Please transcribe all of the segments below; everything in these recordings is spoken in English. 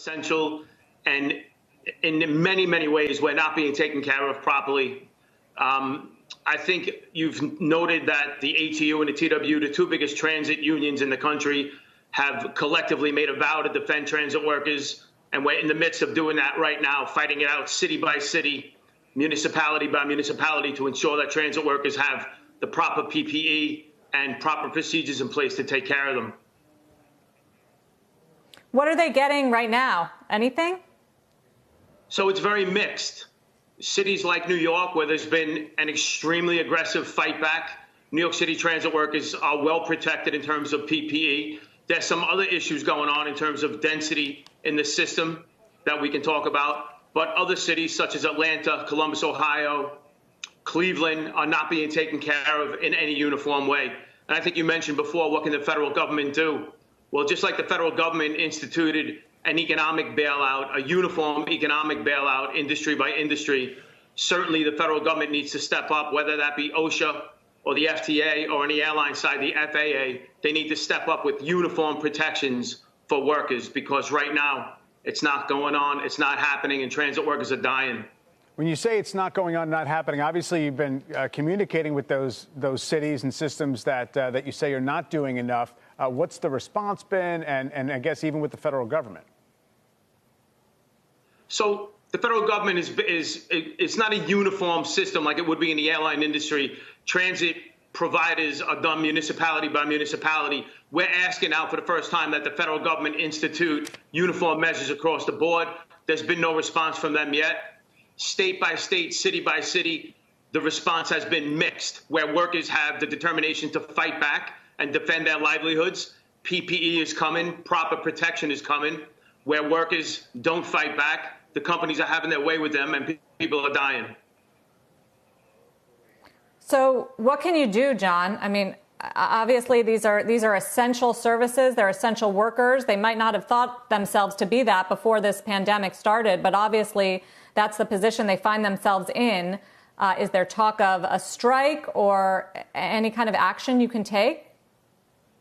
essential, and in many, many ways, we're not being taken care of properly. I think you've noted that the ATU and the TW, the two biggest transit unions in the country, have collectively made a vow to defend transit workers, and we're in the midst of doing that right now, fighting it out city by city, municipality by municipality, to ensure that transit workers have the proper PPE and proper procedures in place to take care of them. What are they getting right now? Anything? So it's very mixed. Cities like New York, where there's been an extremely aggressive fight back, New York City transit workers are well protected in terms of PPE. There's some other issues going on in terms of density in the system that we can talk about. But other cities such as Atlanta, Columbus, Ohio, Cleveland are not being taken care of in any uniform way. And I think you mentioned before, what can the federal government do? Well, just like the federal government instituted an economic bailout, a uniform economic bailout, industry by industry, certainly the federal government needs to step up, whether that be OSHA or the FTA or on the airline side, the FAA. They need to step up with uniform protections for workers, because right now it's not going on, it's not happening, and transit workers are dying. When you say it's not going on, not happening, obviously you've been communicating with those cities and systems that you say are not doing enough. What's the response been, and I guess even with the federal government? So the federal government it's not a uniform system like it would be in the airline industry. Transit providers are done municipality by municipality. We're asking now for the first time that the federal government institute uniform measures across the board. There's been no response from them yet. State by state, city by city, the response has been mixed, where workers have the determination to fight back and defend their livelihoods. PPE is coming, proper protection is coming. Where workers don't fight back, the companies are having their way with them, and people are dying. So what can you do, John? I mean, obviously these are essential services. They're essential workers. They might not have thought themselves to be that before this pandemic started, but obviously that's the position they find themselves in. Is there talk of a strike or any kind of action you can take?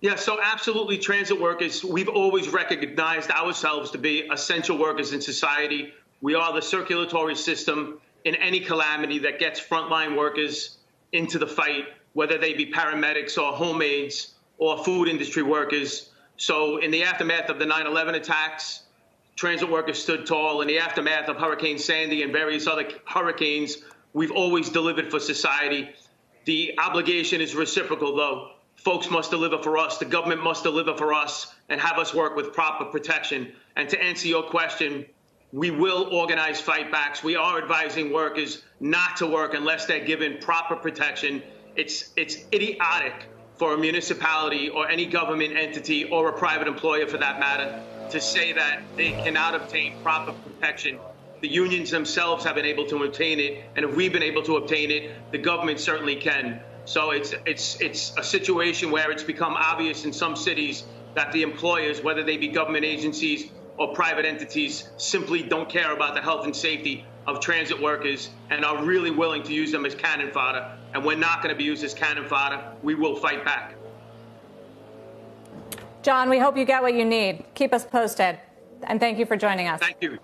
Yeah, so absolutely, transit workers, we've always recognized ourselves to be essential workers in society. We are the circulatory system in any calamity that gets frontline workers into the fight, whether they be paramedics or home aides or food industry workers. So in the aftermath of the 9/11 attacks, transit workers stood tall. In the aftermath of Hurricane Sandy and various other hurricanes, we've always delivered for society. The obligation is reciprocal, though. Folks must deliver for us. The government must deliver for us and have us work with proper protection. And to answer your question, we will organize fight backs. We are advising workers not to work unless they're given proper protection. It's idiotic for a municipality or any government entity or a private employer, for that matter, to say that they cannot obtain proper protection. The unions themselves have been able to obtain it, and if we've been able to obtain it, the government certainly can. So it's a situation where it's become obvious in some cities that the employers, whether they be government agencies or private entities, simply don't care about the health and safety of transit workers and are really willing to use them as cannon fodder. And we're not going to be used as cannon fodder. We will fight back. John, we hope you get what you need. Keep us posted. And thank you for joining us. Thank you.